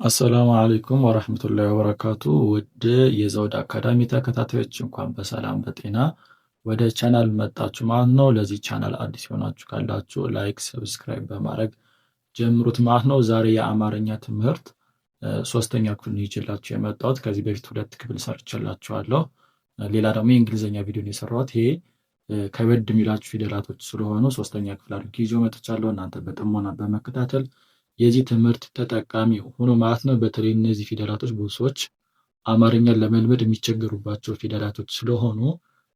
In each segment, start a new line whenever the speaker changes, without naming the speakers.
አሰላሙ አለይኩም ወራህመቱላሂ ወበረካቱ። ውድ የዘውድ አካዳሚ ተከታታዮች እንኳን በሰላም በጤና ወደ ቻናል መጣችሁ ማለት ነው። ለዚህ ቻናል አዲስ የሆናችሁ ካላችሁ ላይክ፣ ሰብስክራይብ በማድረግ ጀምሩት ማለት ነው። ዛሬ የአማርኛ ትምህርት ሶስተኛ ክፍል ነው ይዤላችሁ የመጣሁት። ከዚህ በፊት 2 ክፍል ሰርቼላችኋለሁ። ሌላ ደግሞ የእንግሊዝኛ ቪዲዮ ነው የሰራሁት። ይሄ ከበድ የሚላችሁ ፊደላቶች ስለሆኑ ሶስተኛ ክፍል አድርጌ ይዤው መጥቻለሁ። እናንተ በጥሞና በመከታተል የዚህ ትምህርት ተጠቃሚ ሆኖ ማለት ነው። በተለይ እነዚህ ፊደላቶች ብዙ ሰዎች አማርኛን ለመልመድ የሚቸገሩባቸው ፊደላቶች ስለሆኑ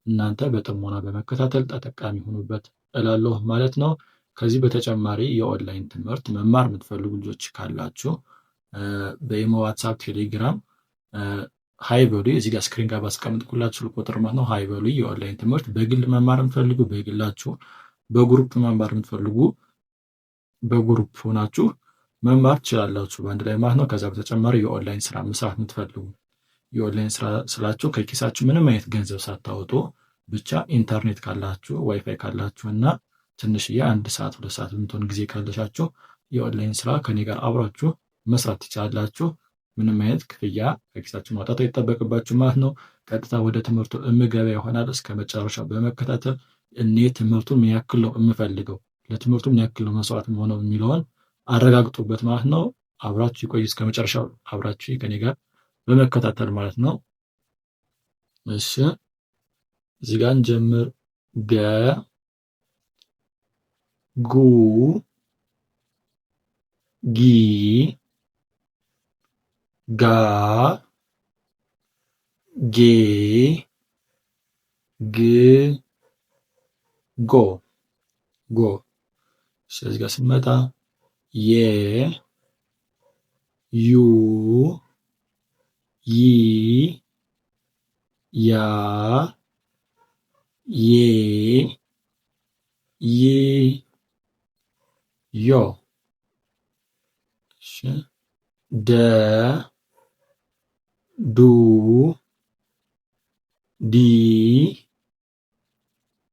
እናንተ በጥሞና በመከታተል ተጠቃሚ ሆኑበት እላለሁ ማለት ነው። ከዚህ በተጨማሪ የኦንላይን ትምህርት መማር የምትፈልጉ ልጆች ካላችሁ በኢሞ፣ ዋትሳፕ፣ ቴሌግራም ሀይ በሉ። እዚህ ጋር ስክሪን ጋር ባስቀምጥኩላችሁ ስልክ ቁጥር ማለት ነው። ሀይ በሉ። የኦንላይን ትምህርት በግል መማር የምትፈልጉ በግላችሁ፣ በግሩፕ መማር የምትፈልጉ በግሩፕ ሆናችሁ መማር ትችላላችሁ በአንድ ላይ ማለት ነው። ከዛ በተጨማሪ የኦንላይን ስራ መስራት የምትፈልጉ የኦንላይን ስራ ስላችሁ ከኪሳችሁ ምንም አይነት ገንዘብ ሳታወጡ ብቻ ኢንተርኔት ካላችሁ ዋይፋይ ካላችሁ እና ትንሽዬ 1 ሰዓት 2 ሰዓት የምትሆን ጊዜ ካለሻችሁ የኦንላይን ስራ ከኔ ጋር አብራችሁ መስራት ትችላላችሁ። ምንም አይነት ክፍያ ከኪሳችሁ ማውጣት አይጠበቅባችሁ ማለት ነው። ቀጥታ ወደ ትምህርቱ እምገባ ይሆናል። እስከ መጨረሻው በመከታተል እኔ ትምህርቱን ምን ያክል ነው የምፈልገው፣ ለትምህርቱ ምን ያክል ነው መስዋዕት መሆነው የሚለውን አረጋግጡበት ማለት ነው። አብራችሁ ይቆዩ እስከ መጨረሻው አብራችሁ ከኔ ጋር በመከታተል ማለት ነው። እሺ እዚህ ጋር እንጀምር። ገ ጉ ጊ ጋ ጌ ግ ጎ ጎ። እዚህ ጋር ስንመጣ የ ዩ ይ ያ ዬ ይ ዮ። ደ ዱ ዲ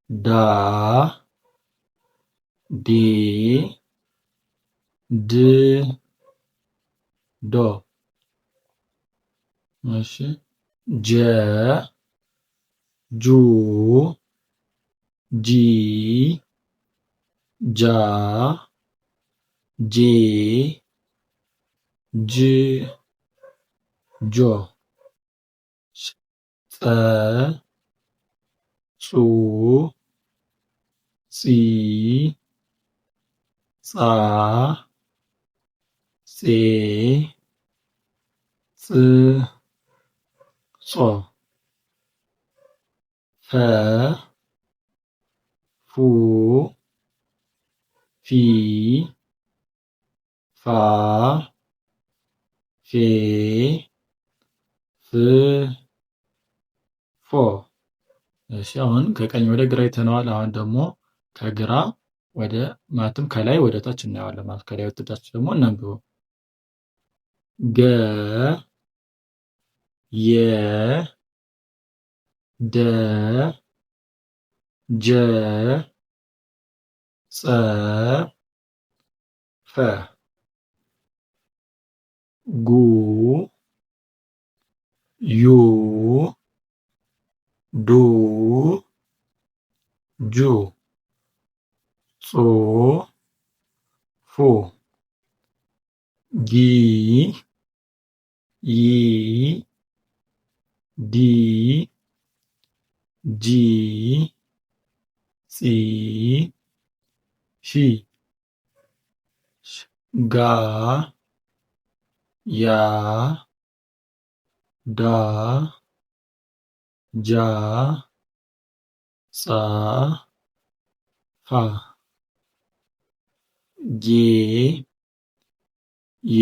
ዳ ዴ ድ ዶ። እሺ ጀ ጁ ጂ ጃ ጄ ጅ ጆ። ጸ ጹ ጺ ጻ ጼ ጽ ጾ። ፈ ፉ ፊ ፋ ፌ ፍ ፎ። እሺ አሁን ከቀኝ ወደ ግራ አይተነዋል። አሁን ደግሞ ከግራ ወደ ማለትም ከላይ ወደ ታች እናየዋለን ማለት ከላይ ወደ ታች ደግሞ እናንብበው። ገ የ ደ ጀ ጸ ፈ ጉ ዩ ዱ ጁ ጹ ፉ ጊ ይ ዲ ጂ ጺ ሺ ጋ ያ ዳ ጃ ጻ ፋ ጌ ዬ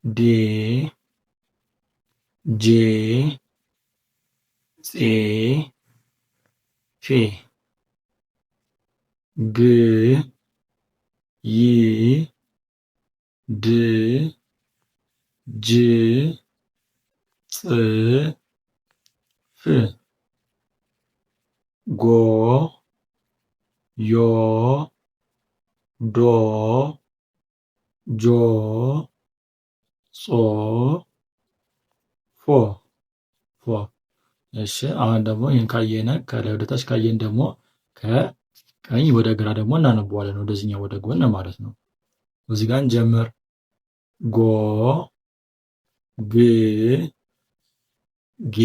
ዴ ጄ ጼ ፌ ግ ይ ድ ጅ ጽ ፍ ጎ ዮ ዶ ጆ ጾ ፎ ፎ። እሺ አሁን ደግሞ ይህን ካየነ ከላይ ወደ ታች ካየን ደግሞ ከቀኝ ወደ ግራ ደግሞ እናነበዋለን። ወደዚህኛው ወደ ጎን ማለት ነው። እዚህ ጋር እንጀምር። ጎ ግ ጌ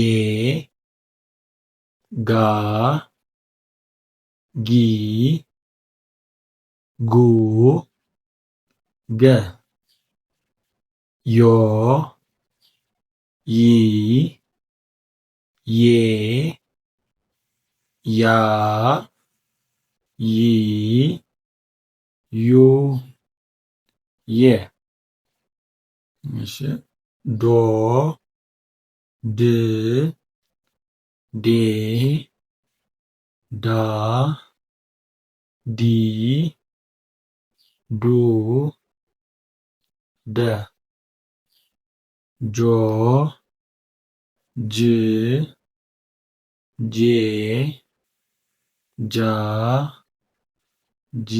ጋ ጊ ጉ ገ ዮ ይ ዬ ያ ይ ዩ የ። እሺ ዶ ድ ዴ ዳ ዲ ዱ ደ ጆ ጅ ጄ ጃ ጂ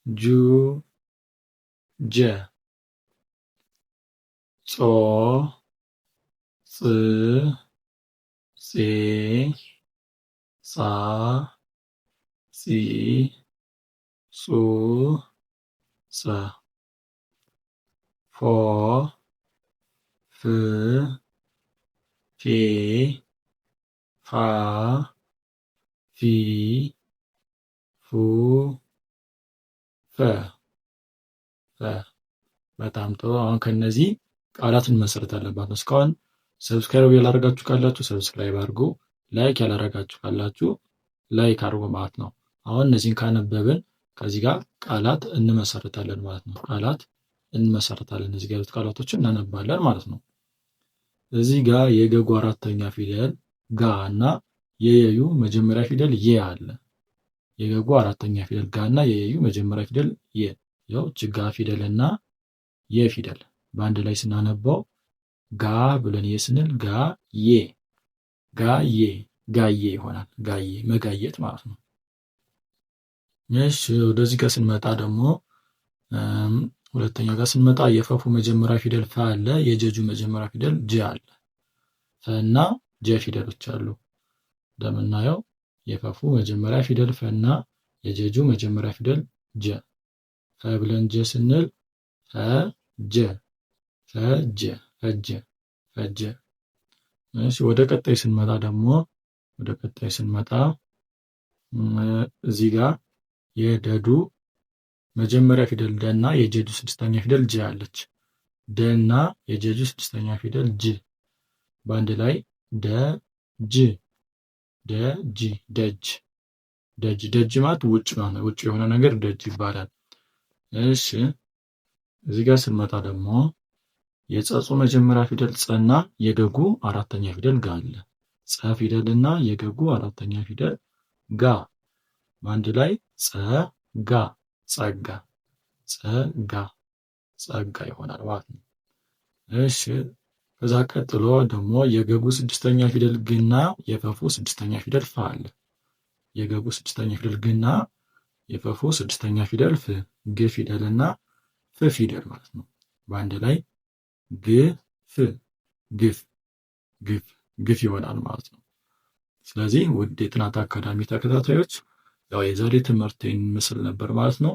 ጁ ጀ ጾ ፅ ፄ ጻ ጺ ጹ ጸ ፎ ፍ ፌ ፋ ፊ ፉ ፈ በጣም ጥሩ። አሁን ከነዚህ ቃላት እንመሰርታለን ማለት ነው። እስካሁን ሰብስክራይብ ያላደረጋችሁ ካላችሁ ሰብስክራይብ አድርጉ። ላይክ ያላደረጋችሁ ካላችሁ ላይክ አድርጉ ማለት ነው። አሁን እነዚህን ካነበብን ከዚህ ጋር ቃላት እንመሰርታለን ማለት ነው። ቃላት እንመሰርታለን። እዚህ ጋር ያሉት ቃላቶችን እናነባለን ማለት ነው። እዚህ ጋር የገጉ አራተኛ ፊደል ጋ እና የየዩ መጀመሪያ ፊደል የ አለ። የገጉ አራተኛ ፊደል ጋ እና የየዩ መጀመሪያ ፊደል የ። ያው ጋ ፊደል እና የ ፊደል በአንድ ላይ ስናነባው ጋ ብለን ስንል ጋ የ ጋዬ ጋዬ ይሆናል። ጋዬ መጋየት ማለት ነው። እሺ ወደዚህ ጋር ስንመጣ ደግሞ ሁለተኛው ጋር ስንመጣ የፈፉ መጀመሪያ ፊደል ፈ አለ። የጀጁ መጀመሪያ ፊደል ጀ አለ። ፈ እና ጀ ፊደሎች አሉ። እንደምናየው የፈፉ መጀመሪያ ፊደል ፈ እና የጀጁ መጀመሪያ ፊደል ጀ። ፈ ብለን ጀ ስንል ፈጀ ፈጀ ፈጀ ፈጀ። እሺ ወደ ቀጣይ ስንመጣ ደግሞ እዚህ ጋር የደዱ መጀመሪያ ፊደል ደ እና የጀጁ ስድስተኛ ፊደል ጅ አለች። ደ እና የጀጁ ስድስተኛ ፊደል ጅ በአንድ ላይ ደጅ ደጅ ደጅ ደጅ ደጅ ማለት ውጭ ነው። ውጭ የሆነ ነገር ደጅ ይባላል። እሺ እዚህ ጋር ስንመጣ ደግሞ የጸጹ መጀመሪያ ፊደል ጸ እና የገጉ አራተኛ ፊደል ጋ አለ። ጸ ፊደል እና የገጉ አራተኛ ፊደል ጋ በአንድ ላይ ጸጋ ጸጋ ጸጋ ጸጋ ይሆናል ማለት ነው። እሺ ከዛ ቀጥሎ ደግሞ የገጉ ስድስተኛ ፊደል ግና የፈፉ ስድስተኛ ፊደል ፋ አለ። የገጉ ስድስተኛ ፊደል ግና የፈፉ ስድስተኛ ፊደል ፍ ግ ፊደል እና ፍ ፊደል ማለት ነው። በአንድ ላይ ግፍ ግፍ ግፍ ግፍ ይሆናል ማለት ነው። ስለዚህ ውድ የጥናት አካዳሚ ተከታታዮች ያው የዛሬ ትምህርት ምስል ነበር ማለት ነው።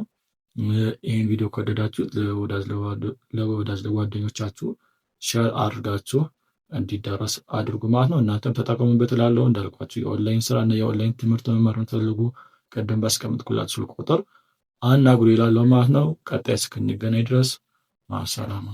ይህን ቪዲዮ ከወደዳችሁት ለወዳጅ ለጓደኞቻችሁ ሼር አድርጋችሁ እንዲዳረስ አድርጉ ማለት ነው። እናንተም ተጠቀሙበት እላለሁ። እንዳልኳችሁ የኦንላይን ስራ እና የኦንላይን ትምህርት መማር የምትፈልጉ ቀደም ባስቀምጥኩላችሁ ስልክ ቁጥር አናግሩ ይላለሁ ማለት ነው። ቀጣይ እስክንገናኝ ድረስ ማሰላማ